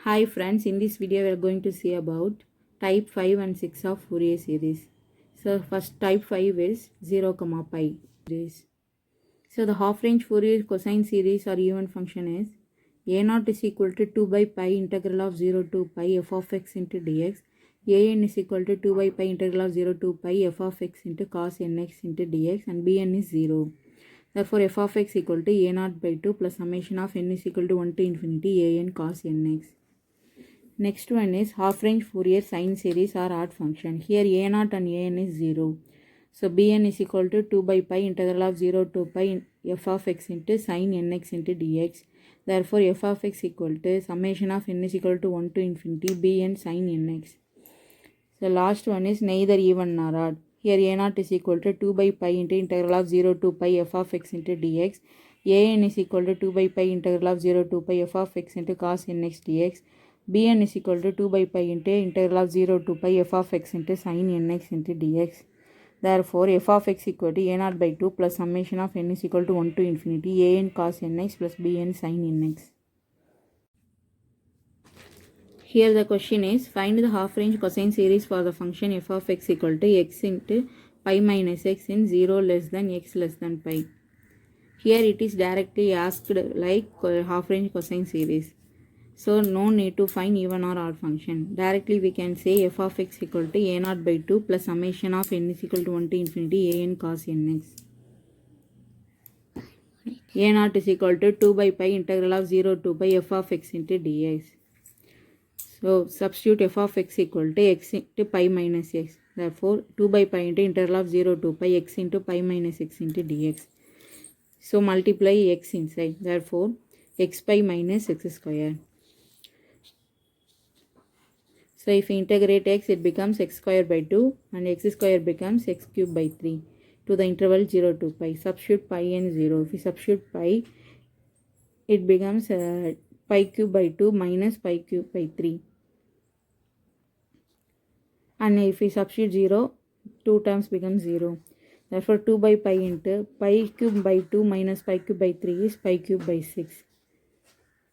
Hi friends, in this video we are going to see about type 5 and 6 of Fourier series. So first type 5 is 0, pi series. So the half range Fourier cosine series or even function is a0 is equal to 2 by pi integral of 0 to pi f of x into dx. An is equal to 2 by pi integral of 0 to pi f of x into cos nx into dx, and bn is 0. Therefore f of x equal to a0 by 2 plus summation of n is equal to 1 to infinity an cos nx. Next one is half range Fourier sine series or odd function. Here a0 and an is 0. So bn is equal to 2 by pi integral of 0 to pi f of x into sin nx into dx. Therefore f of x equal to summation of n is equal to 1 to infinity bn sin nx. The last one is neither even nor odd. Here a0 is equal to 2 by pi into integral of 0 to pi f of x into dx. An is equal to 2 by pi integral of 0 to pi f of x into cos nx dx. Bn is equal to 2 by pi into integral of 0 to pi f of x into sin nx into dx. Therefore f of x equal to a0 by 2 plus summation of n is equal to 1 to infinity an cos nx plus bn sin nx. Here the question is, find the half range cosine series for the function f of x equal to x into pi minus x in 0 less than x less than pi. Here it is directly asked like half range cosine series. So no need to find even or odd function. Directly we can say f of x equal to a0 by 2 plus summation of n is equal to 1 to infinity an cos nx. a0 is equal to 2 by pi integral of 0 to pi f of x into dx. So substitute f of x equal to x into pi minus x. Therefore 2 by pi into integral of 0 to pi x into pi minus x into dx. So multiply x inside. Therefore x pi minus x square. So if we integrate x, it becomes x square by 2 and x square becomes x cube by 3 to the interval 0 to pi. Substitute pi and 0. If we substitute pi, it becomes pi cube by 2 minus pi cube by 3. And if we substitute 0, 2 terms become 0. Therefore 2 by pi into pi cube by 2 minus pi cube by 3 is pi cube by 6.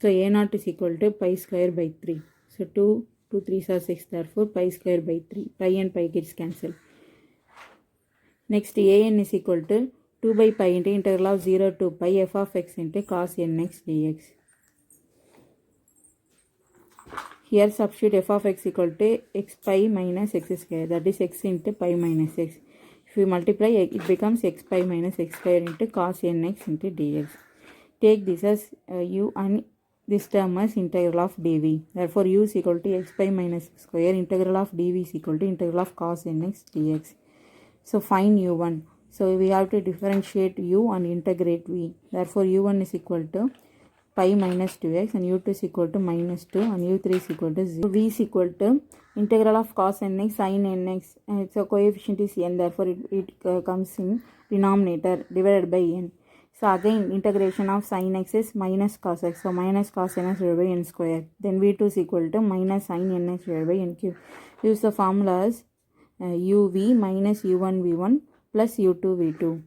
So a0 is equal to pi square by 3. So 2 3s are 6. Therefore pi square by 3. Pi and pi gets cancelled. Next an is equal to 2 by pi into integral of 0 to pi f of x into cos nx dx. Here substitute f of x equal to x pi minus x square, that is x into pi minus x. If we multiply, it becomes x pi minus x square into cos nx into dx. Take this as u and this term as integral of dv. Therefore u is equal to x pi minus x square, integral of dv is equal to integral of cos nx dx. So find u1. So we have to differentiate u and integrate v. Therefore u1 is equal to pi minus 2x and u2 is equal to minus 2 and u3 is equal to 0. V is equal to integral of cos nx sin nx. So coefficient is n, therefore it comes in denominator divided by n. So again integration of sin x is minus cos x. So minus cos nx divided by n square. Then v2 is equal to minus sin nx divided by n cube. Use the formulas uv minus u1 v1 plus u2 v2.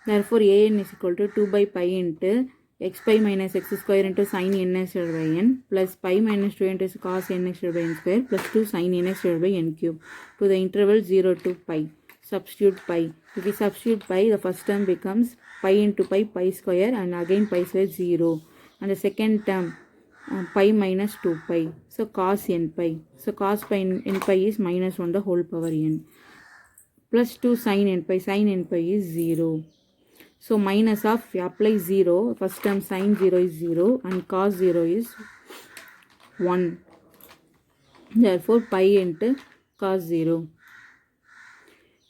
Therefore an is equal to 2 by pi into x pi minus x square into sin nx divided by n plus pi minus 2 into cos nx divided by n square plus 2 sin nx divided by n cube to the interval 0 to pi. Substitute pi. If we substitute pi, the first term becomes pi into pi square and again pi square 0. And the second term pi minus 2 pi. So cos n pi. So cos pi n pi is minus 1 the whole power n. Plus 2 sin n pi. Sin n pi is 0. So minus of, we apply 0, first term sin 0 is 0 and cos 0 is 1. Therefore pi into cos 0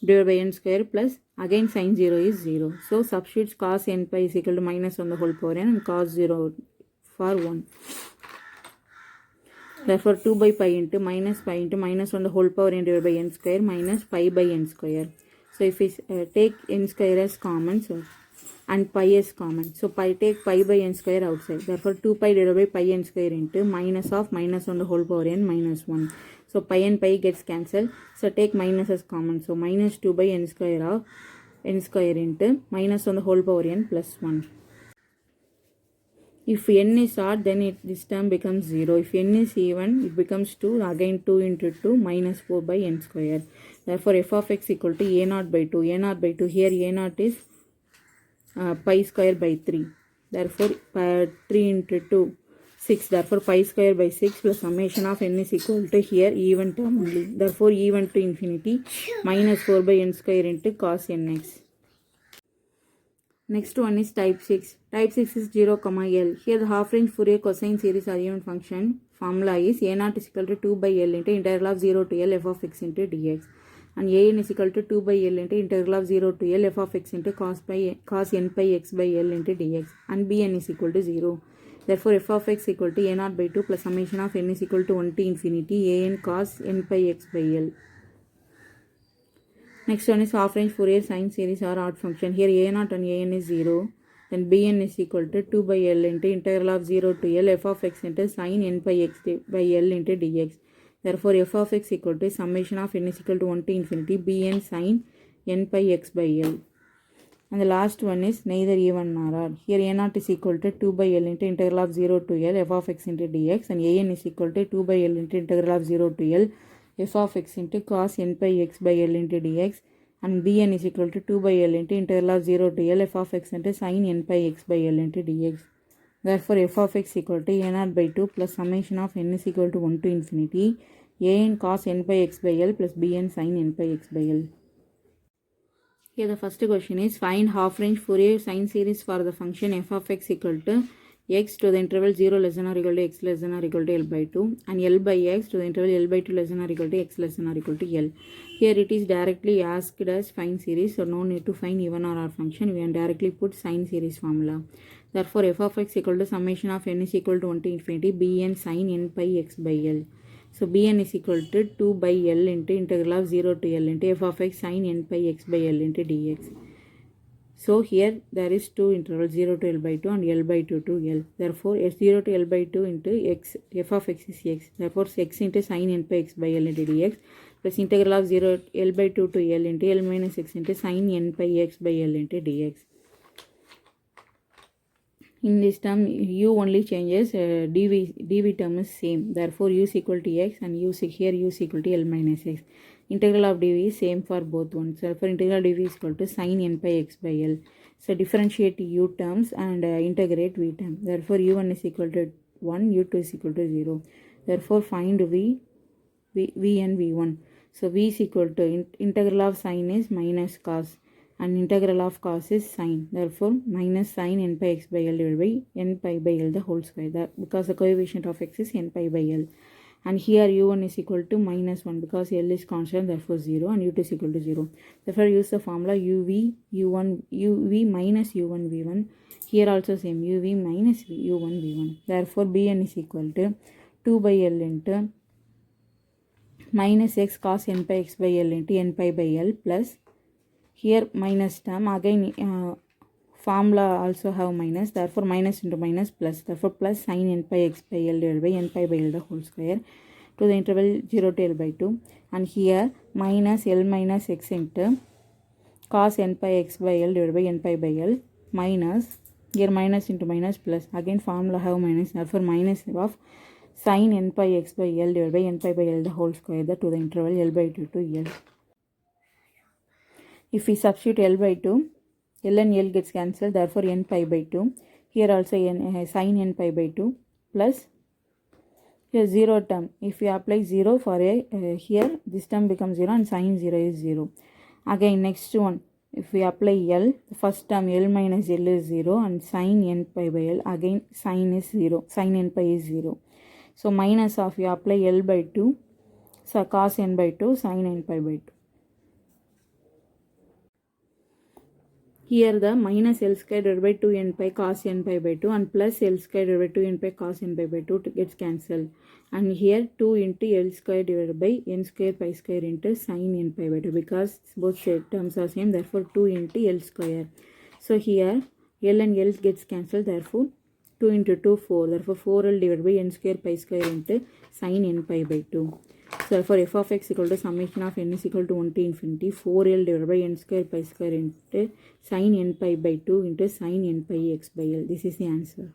divided by n square plus again sin 0 is 0. So substitute cos n pi is equal to minus 1 the whole power n and cos 0 for 1. Therefore 2 by pi into minus 1 the whole power n divided by n square minus pi by n square. So if we take n square as common, so and pi is common. So take pi by n square outside. Therefore 2 pi divided by pi n square into minus of minus 1 the whole power n minus 1. So pi and pi gets cancelled. So take minus as common. So minus 2 by n square of n square into minus 1 the whole power n plus 1. If n is odd, then this term becomes 0. If n is even, it becomes 2. Again 2 into 2 minus 4 by n square. Therefore, f of x equal to a0 by 2. a0 by 2. Here a0 is pi square by 3. Therefore, 3 into 2, 6. Therefore, pi square by 6 plus summation of n is equal to here even term only. Therefore, even to infinity minus 4 by n square into cos nx. Next one is type 6. Type 6 is 0, L. Here the half range Fourier cosine series or even function formula is a0 is equal to 2 by L into integral of 0 to L f of x into dx. And an is equal to 2 by L into integral of 0 to L f of x into cos n pi x by L into dx. And bn is equal to 0. Therefore, f of x equal to a0 by 2 plus summation of n is equal to 1 to infinity an cos n pi x by L. Next one is half range Fourier sine series or odd function. Here a0 and an is 0. Then bn is equal to 2 by L into integral of 0 to L f of x into sin n pi x by L into dx. Therefore, f of x equal to summation of n is equal to 1 to infinity bn sin n pi x by L. And the last one is neither even nor odd. Here a0 is equal to 2 by L into integral of 0 to L f of x into dx. And an is equal to 2 by L into integral of 0 to L f of x into cos n pi x by L into dx. And bn is equal to 2 by L into integral of 0 to L f of x into sin n pi x by L into dx. Therefore, f of x equal to a0 by 2 plus summation of n is equal to 1 to infinity an cos n pi x by L plus bn sin n pi x by L. Here the first question is find half range Fourier sine series for the function f of x equal to x to the interval 0 less than or equal to x less than or equal to L by 2 and L by x to the interval L by 2 less than or equal to x less than or equal to L. Here it is directly asked as find series, so no need to find even or odd function. We can directly put sine series formula. Therefore, f of x equal to summation of n is equal to 1 to infinity bn sin n pi x by L. So bn is equal to 2 by L into integral of 0 to L into f of x sin n pi x by L into dx. So here there is two intervals 0 to L by 2 and L by 2 to L. Therefore, s0 to L by 2 into x, f of x is x. Therefore, x into sin n pi x by L into dx plus integral of 0 L by 2 to L into L minus x into sin n pi x by L into dx. In this term, u only changes, dv term is same. Therefore, u is equal to x and here u is equal to L minus x. Integral of dv is same for both ones. Therefore, integral dv is equal to sin n pi x by L. So, differentiate u terms and integrate v term. Therefore, u1 is equal to 1, u2 is equal to 0. Therefore, find v and v1. So, v is equal to integral of sin is minus cos. And integral of cos is sine. Therefore, minus sin n pi x by L divided by n pi by L the whole square. Because the coefficient of x is n pi by L. And here u1 is equal to minus 1 because L is constant, therefore 0, and u2 is equal to 0. Therefore, use the formula uv minus u1 v1. Here also same uv minus u1 v1. Therefore, bn is equal to 2 by L into minus x cos n pi x by L into n pi by L plus here minus term again formula also have minus, therefore minus into minus plus, therefore plus sin n pi x by L divided by n pi by L the whole square to the interval 0 to L by 2 and here minus L minus x into cos n pi x by L divided by n pi by L minus here minus into minus plus again formula have minus, therefore minus of sin n pi x by L divided by n pi by L the whole square to the interval L by 2 to L. If we substitute L by 2, L and L gets cancelled, therefore n pi by 2. Here also sin n pi by 2 plus here 0 term. If we apply 0 for here this term becomes 0 and sin 0 is 0. Again next one, if we apply L, the first term L minus L is 0 and sin n pi by L, again sin is 0, sin n pi is 0. So minus of we apply L by 2, so cos n by 2, sin n pi by 2. Here the minus L square divided by 2n pi cos n pi by 2 and plus L square divided by 2n pi cos n pi by 2 gets cancelled. And here 2 into L square divided by n square pi square into sin n pi by 2 because both terms are same, therefore 2 into L square. So here L and L gets cancelled, therefore 2 into 2 4, therefore 4L divided by n square pi square into sin n pi by 2. So therefore f of x equal to summation of n is equal to 1 to infinity 4L divided by n square pi square into sin n pi by 2 into sin n pi x by L. This is the answer.